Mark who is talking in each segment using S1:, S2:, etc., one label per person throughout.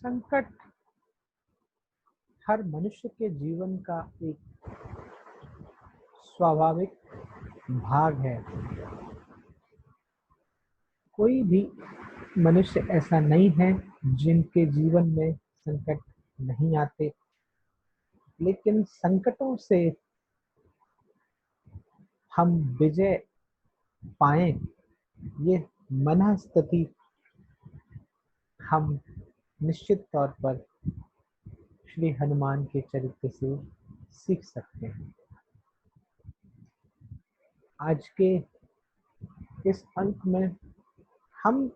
S1: संकट हर मनुष्य के जीवन का एक स्वाभाविक भाग है। कोई भी मनुष्य ऐसा नहीं है जिनके जीवन में संकट नहीं आते, लेकिन संकटों से हम विजय पाएं, ये मनःस्थिति हम निश्चित तौर पर श्री हनुमान के चरित्र से सीख सकते हैं। आज के इस अंक में हम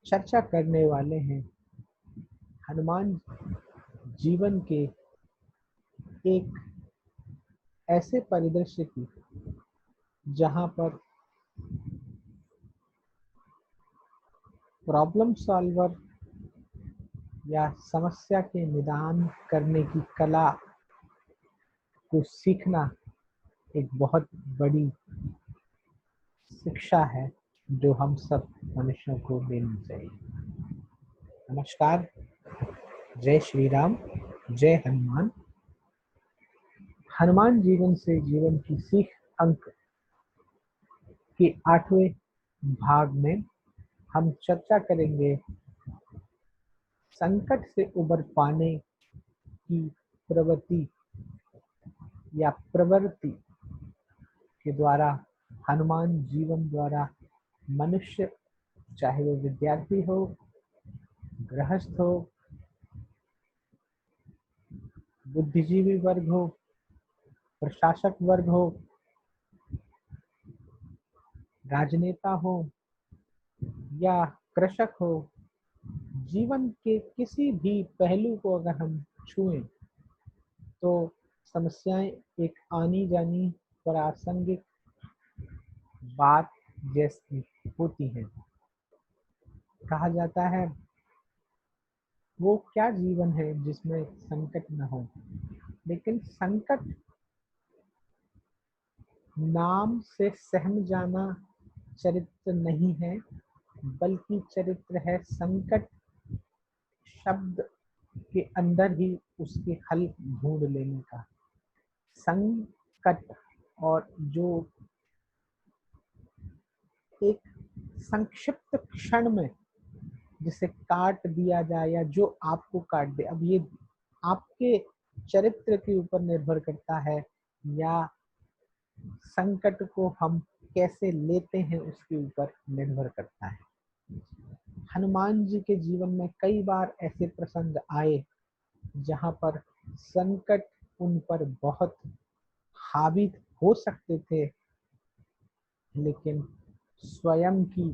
S1: चर्चा करने वाले हैं हनुमान जीवन के एक ऐसे परिदृश्य की जहां पर प्रॉब्लम सॉल्वर या समस्या के निदान करने की कला को सीखना एक बहुत बड़ी शिक्षा है जो हम सब मनुष्यों को देनी चाहिए। नमस्कार, जय श्री राम, जय हनुमान। हनुमान जीवन से जीवन की सीख अंक के 8वें भाग में हम चर्चा करेंगे संकट से उबर पाने की प्रवृत्ति या प्रवृत्ति के द्वारा हनुमान जीवन द्वारा मनुष्य, चाहे वो विद्यार्थी हो, गृहस्थ हो, बुद्धिजीवी वर्ग हो, प्रशासक वर्ग हो, राजनेता हो या कृषक हो, जीवन के किसी भी पहलू को अगर हम छुएं तो समस्याएं एक आनी जानी प्रासंगिक बात जैसी होती हैं। कहा जाता है वो क्या जीवन है जिसमें संकट न हो, लेकिन संकट नाम से सहम जाना चरित्र नहीं है, बल्कि चरित्र है संकट शब्द के अंदर ही उसके हल ढूंढ लेने का। संकट और जो एक संक्षिप्त क्षण में जिसे काट दिया जाए या जो आपको काट दे, अब ये आपके चरित्र के ऊपर निर्भर करता है या संकट को हम कैसे लेते हैं उसके ऊपर निर्भर करता है। हनुमान जी के जीवन में कई बार ऐसे प्रसंग आए जहां पर संकट उन पर बहुत हावी हो सकते थे, लेकिन स्वयं की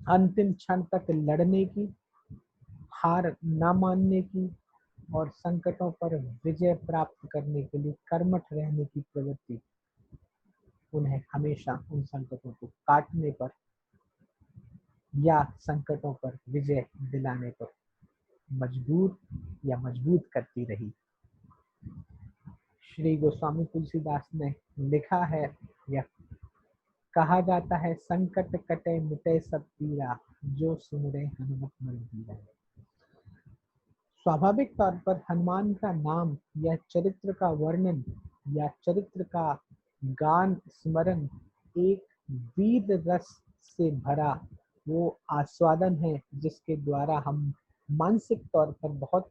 S1: अंतिम क्षण तक लड़ने की, हार न मानने की और संकटों पर विजय प्राप्त करने के लिए कर्मठ रहने की प्रवृत्ति उन्हें हमेशा उन संकटों को काटने पर या संकटों पर विजय दिलाने पर मजबूर या मजबूत करती रही। श्री गोस्वामी तुलसीदास ने लिखा है या कहा जाता है, संकट कटे मिटे सब पीरा, जो सुमरे हनुमत मन धीरा। स्वाभाविक तौर पर हनुमान का नाम या चरित्र का वर्णन या चरित्र का गान स्मरण एक वीर रस से भरा वो आस्वादन है जिसके द्वारा हम मानसिक तौर पर बहुत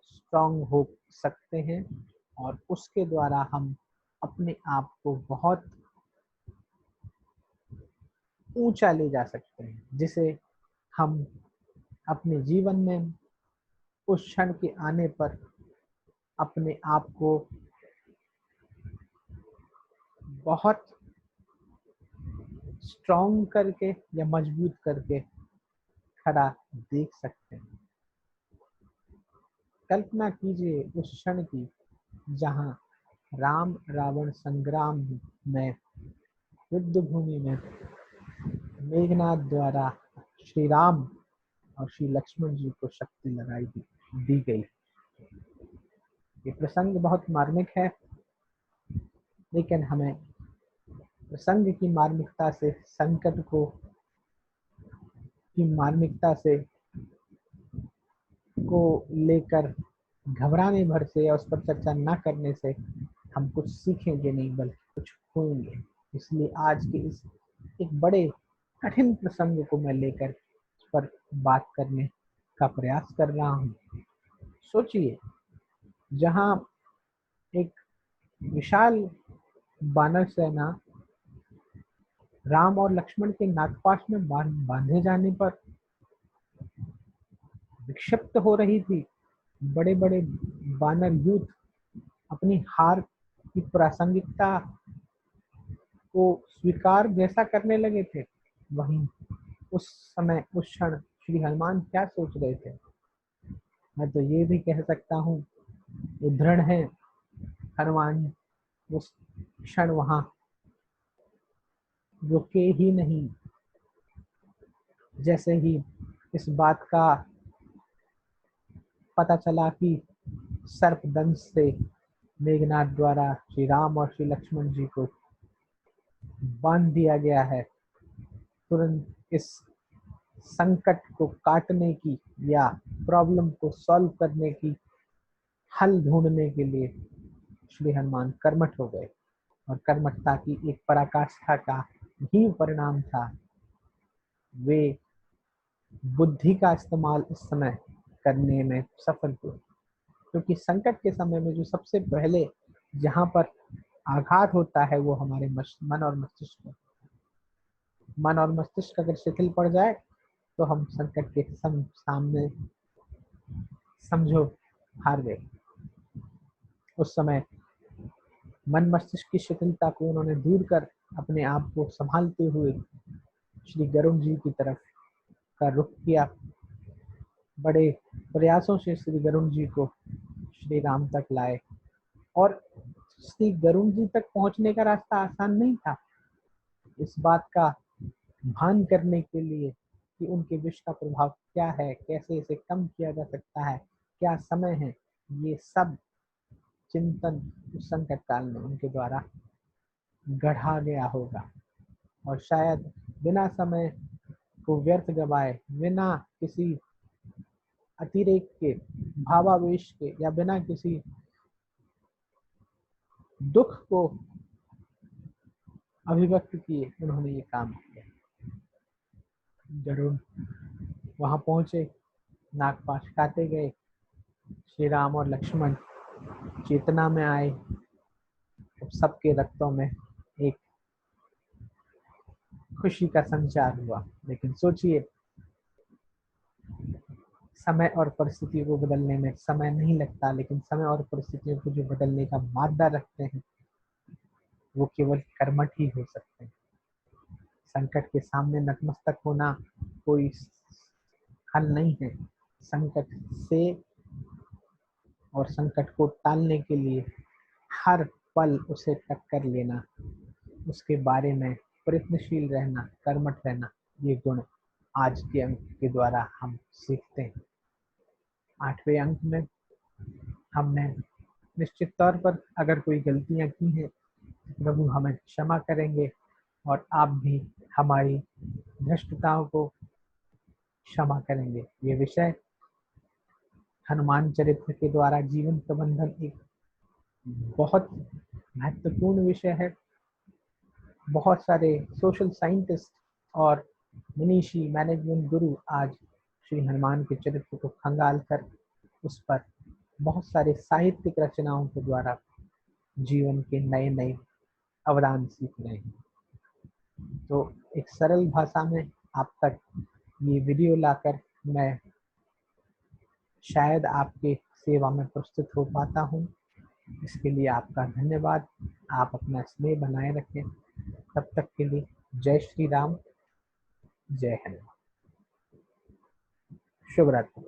S1: स्ट्रांग हो सकते हैं और उसके द्वारा हम अपने आप को बहुत ऊंचा ले जा सकते हैं, जिसे हम अपने जीवन में उस क्षण के आने पर अपने आप को बहुत स्ट्रांग करके या मजबूत करके खड़ा देख सकते हैं। कल्पना कीजिए उस क्षण की जहां राम रावण संग्राम में युद्ध भूमि में मेघनाथ द्वारा श्री राम और श्री लक्ष्मण जी को शक्ति लगाई दी गई। ये प्रसंग बहुत मार्मिक है, लेकिन हमें प्रसंग की मार्मिकता से, संकट को की मार्मिकता से को लेकर घबराने भर से या उस पर चर्चा ना करने से हम कुछ सीखेंगे नहीं बल्कि कुछ खोएंगे। इसलिए आज के इस एक बड़े कठिन प्रसंग को मैं लेकर उस पर बात करने का प्रयास कर रहा हूँ। सोचिए, जहाँ एक विशाल बानर सेना राम और लक्ष्मण के नागपाश में बांधे जाने पर विक्षिप्त हो रही थी, बड़े बड़े बानर यूथ अपनी हार की प्रासंगिकता को स्वीकार जैसा करने लगे थे, वहीं उस समय उस क्षण श्री हनुमान क्या सोच रहे थे? मैं तो ये भी कह सकता हूँ, वो दृढ़ है हनुमान, उस क्षण वहां रुके ही नहीं। जैसे ही इस बात का पता चला कि सर्पदंश से मेघनाथ द्वारा श्री राम और श्री लक्ष्मण जी को बांध दिया गया है, तुरंत इस संकट को काटने की या प्रॉब्लम को सॉल्व करने की हल ढूंढने के लिए श्री हनुमान कर्मठ हो गए। और कर्मठता की एक पराकाष्ठा का ही परिणाम था। वे बुद्धि का इस्तेमाल इस समय करने में सफल हुए, क्योंकि संकट के समय में जो सबसे पहले जहां पर आघात होता है वो हमारे मन और मस्तिष्क में। मन और मस्तिष्क अगर शिथिल पड़ जाए तो हम संकट के सामने समझो हार गए। उस समय मन मस्तिष्क की शिथिलता को उन्होंने दूर कर अपने आप को संभालते हुए श्री गरुड़ जी की तरफ का रुख किया। बड़े प्रयासों से श्री गरुड़ जी को श्री राम तक लाए, और श्री गरुड़ जी तक पहुंचने का रास्ता आसान नहीं था। इस बात का भान करने के लिए कि उनके विष का प्रभाव क्या है, कैसे इसे कम किया जा सकता है, क्या समय है, ये सब चिंतन उस संकट काल में उनके द्वारा गढ़ा गया होगा। और शायद बिना समय को व्यर्थ गवाए, बिना किसी अतिरेक के, भावावेश के, या बिना किसी दुख को अभिव्यक्त किए उन्होंने ये काम किया। गरुड़ वहां पहुंचे, नागपाश काटे गए, श्री राम और लक्ष्मण चेतना में आए, तो सबके रक्तों में एक खुशी का संचार हुआ। लेकिन सोचिए, समय और परिस्थितियों को बदलने में समय नहीं लगता, लेकिन समय और परिस्थितियों को जो बदलने का मादा रखते हैं वो केवल कर्मठ ही हो सकते हैं। संकट के सामने नतमस्तक होना कोई हल नहीं है। संकट से और संकट को टालने के लिए हर पल उसे टक्कर लेना, उसके बारे में प्रयत्नशील रहना, कर्मठ रहना, ये गुण आज के अंक के द्वारा हम सीखते हैं। 8वें अंक में हमने निश्चित तौर पर अगर कोई गलतियां की हैं, प्रभु हमें क्षमा करेंगे, और आप भी हमारी भ्रष्टताओं को क्षमा करेंगे। ये विषय हनुमान चरित्र के द्वारा जीवन प्रबंधन एक बहुत महत्वपूर्ण विषय है। बहुत सारे सोशल साइंटिस्ट और मनीषी, मैनेजमेंट गुरु आज श्री हनुमान के चरित्र को खंगाल कर उस पर बहुत सारे साहित्यिक रचनाओं के द्वारा जीवन के नए नए अवदान सीख रहे हैं। तो एक सरल भाषा में आप तक ये वीडियो लाकर मैं शायद आपके सेवा में प्रस्तुत हो पाता हूँ। इसके लिए आपका धन्यवाद। आप अपना स्नेह बनाए रखें। तब तक के लिए जय श्री राम, जय हनुमान, शुभ रात्रि।